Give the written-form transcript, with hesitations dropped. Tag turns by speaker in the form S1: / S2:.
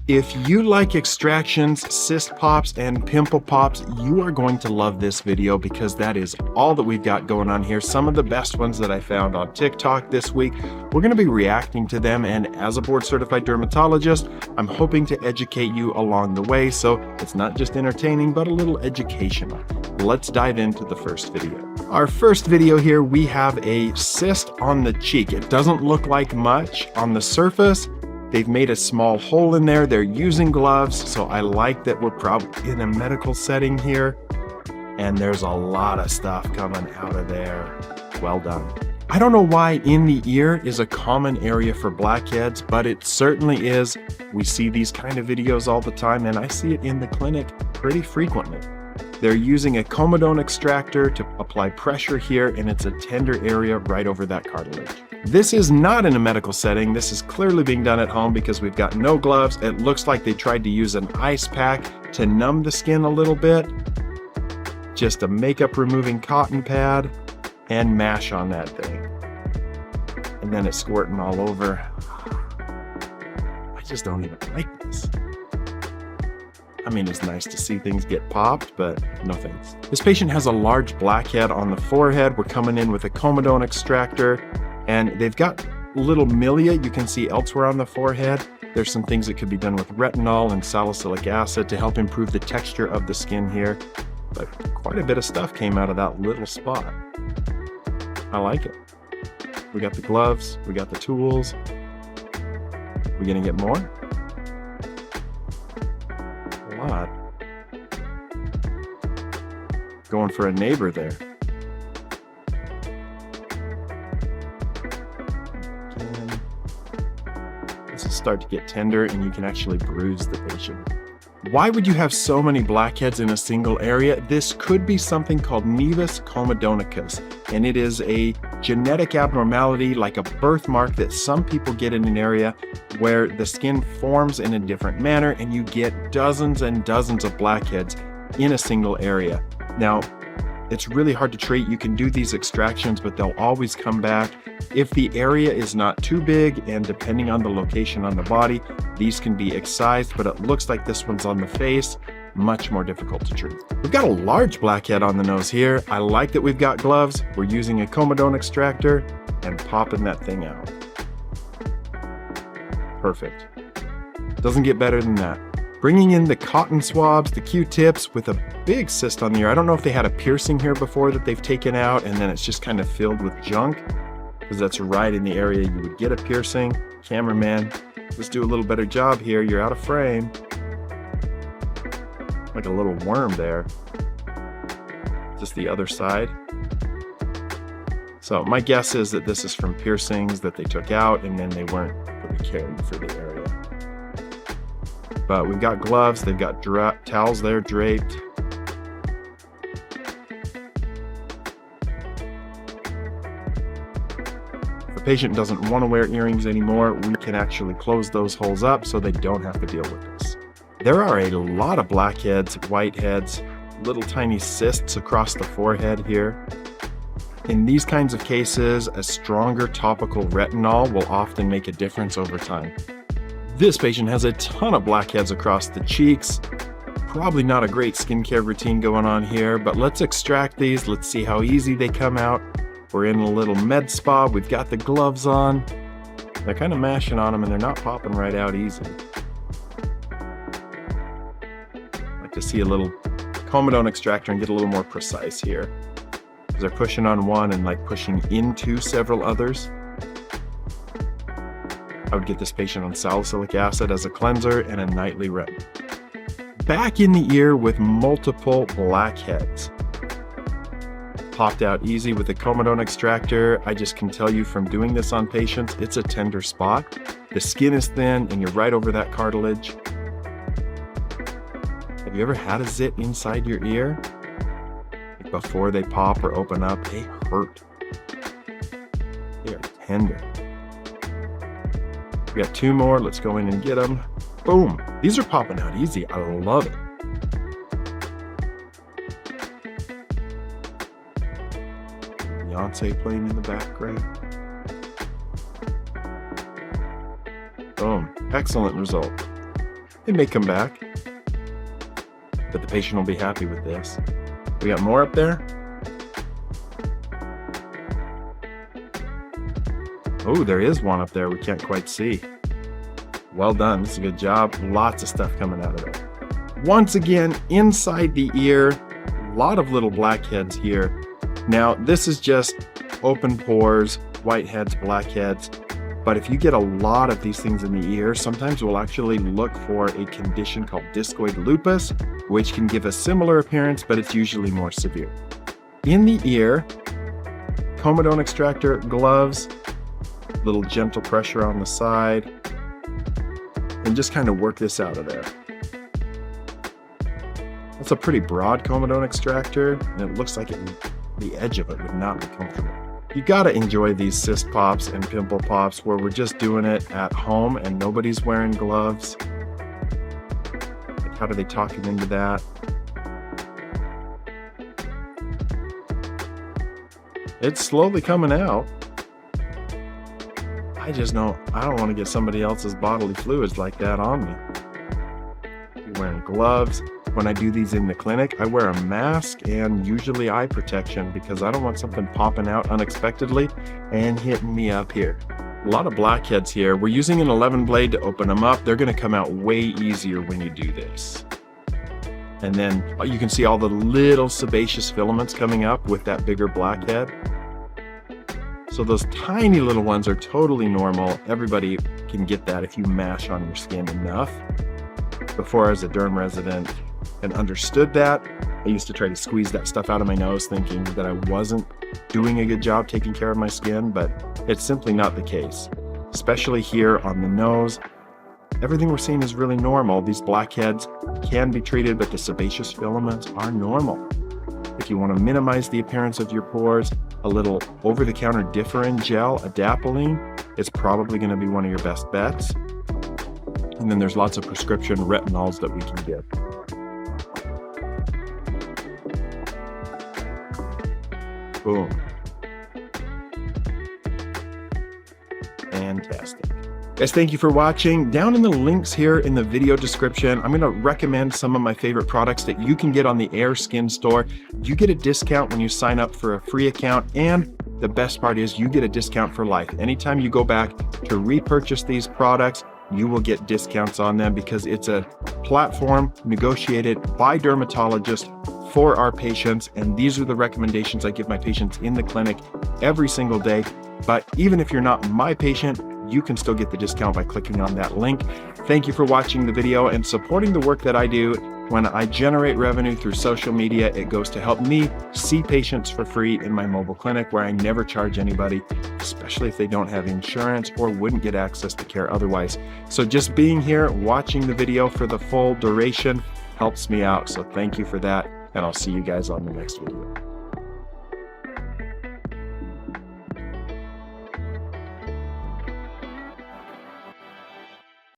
S1: If you like extractions, cyst pops, and pimple pops, you are going to love this video because that is all that we've got going on here. Some of the best ones that I found on TikTok this week. We're going to be reacting to them, and as a board-certified dermatologist, I'm hoping to educate you along the way, so it's not just entertaining, but a little educational. Let's dive into the first video. Our first video here, we have a cyst on the cheek. It doesn't look like much on the surface. They've made a small hole in there. They're using gloves, so I like that we're probably in a medical setting here. And there's a lot of stuff coming out of there. Well done. I don't know why in the ear is a common area for blackheads, but it certainly is. We see these kind of videos all the time, and I see it in the clinic pretty frequently. They're using a comedone extractor to apply pressure here, and it's a tender area right over that cartilage. This is not in a medical setting. This is clearly being done at home because we've got no gloves. It looks like they tried to use an ice pack to numb the skin a little bit. Just a makeup removing cotton pad and mash on that thing. And then it's squirting all over. I just don't even like this. I mean, it's nice to see things get popped, but no thanks. This patient has a large blackhead on the forehead. We're coming in with a comedone extractor, and they've got little milia you can see elsewhere on the forehead. There's some things that could be done with retinol and salicylic acid to help improve the texture of the skin here, but quite a bit of stuff came out of that little spot. I like it. We got the gloves, we got the tools. We're gonna get more? A lot. Going for a neighbor there. Again. This will start to get tender and you can actually bruise the patient. Why would you have so many blackheads in a single area? This could be something called Nevus Comedonicus, and it is a genetic abnormality like a birthmark that some people get in an area where the skin forms in a different manner and you get dozens and dozens of blackheads in a single area. Now, it's really hard to treat. You can do these extractions, but they'll always come back. If the area is not too big, and depending on the location on the body, these can be excised, but it looks like this one's on the face. Much more difficult to treat. We've got a large blackhead on the nose here. I like that we've got gloves. We're using a comedone extractor and popping that thing out. Perfect. Doesn't get better than that. Bringing in the cotton swabs, the Q-tips with a big cyst on the ear. I don't know if they had a piercing here before that they've taken out and then it's just kind of filled with junk, because that's right in the area you would get a piercing. Cameraman, let's do a little better job here. You're out of frame. Like a little worm there. Just the other side. So my guess is that this is from piercings that they took out and then they weren't really caring for the area. But we've got gloves, they've got towels there draped. If the patient doesn't want to wear earrings anymore, we can actually close those holes up so they don't have to deal with this. There are a lot of blackheads, whiteheads, little tiny cysts across the forehead here. In these kinds of cases, a stronger topical retinol will often make a difference over time. This patient has a ton of blackheads across the cheeks. Probably not a great skincare routine going on here, but let's extract these. Let's see how easy they come out. We're in a little med spa. We've got the gloves on. They're kind of mashing on them and they're not popping right out easy. Like to see a little comedone extractor and get a little more precise here. Because they're pushing on one and like pushing into several others. I would get this patient on salicylic acid as a cleanser and a nightly retinol. Back in the ear with multiple blackheads. Popped out easy with a comedone extractor. I just can tell you from doing this on patients, it's a tender spot. The skin is thin and you're right over that cartilage. Have you ever had a zit inside your ear? Before they pop or open up, they hurt. They are tender. We got two more. Let's go in and get them. Boom. These are popping out easy. I love it. Beyonce playing in the background. Boom. Excellent result. It may come back, but the patient will be happy with this. We got more up there. Oh, there is one up there we can't quite see. Well done, this is a good job. Lots of stuff coming out of there. Once again, inside the ear, a lot of little blackheads here. Now, this is just open pores, whiteheads, blackheads. But if you get a lot of these things in the ear, sometimes we'll actually look for a condition called discoid lupus, which can give a similar appearance, but it's usually more severe. In the ear, comedone extractor, gloves, little gentle pressure on the side, and just kind of work this out of there. That's a pretty broad comedone extractor, and it looks like the edge of it would not be comfortable. You gotta enjoy these cyst pops and pimple pops where we're just doing it at home and nobody's wearing gloves. Like, how do they talk him into that? It's slowly coming out. I just know I don't want to get somebody else's bodily fluids like that on me. You're wearing gloves. When I do these in the clinic, I wear a mask and usually eye protection because I don't want something popping out unexpectedly and hitting me up here. A lot of blackheads here. We're using an 11 blade to open them up. They're going to come out way easier when you do this. And then you can see all the little sebaceous filaments coming up with that bigger blackhead. So those tiny little ones are totally normal. Everybody can get that if you mash on your skin enough. Before I was a derm resident and understood that, I used to try to squeeze that stuff out of my nose thinking that I wasn't doing a good job taking care of my skin, but it's simply not the case. Especially here on the nose, everything we're seeing is really normal. These blackheads can be treated, but the sebaceous filaments are normal. If you want to minimize the appearance of your pores, a little over-the-counter Differin gel, adapalene, is probably going to be one of your best bets. And then there's lots of prescription retinols that we can get. Boom. Fantastic. Guys, thank you for watching. Down in the links here in the video description, I'm going to recommend some of my favorite products that you can get on the Air Skin store. You get a discount when you sign up for a free account, and the best part is you get a discount for life. Anytime you go back to repurchase these products, you will get discounts on them because it's a platform negotiated by dermatologists for our patients, and these are the recommendations I give my patients in the clinic every single day. But even if you're not my patient, you can still get the discount by clicking on that link. Thank you for watching the video and supporting the work that I do. When I generate revenue through social media, it goes to help me see patients for free in my mobile clinic where I never charge anybody, especially if they don't have insurance or wouldn't get access to care otherwise. So just being here, watching the video for the full duration helps me out. So thank you for that, and I'll see you guys on the next video.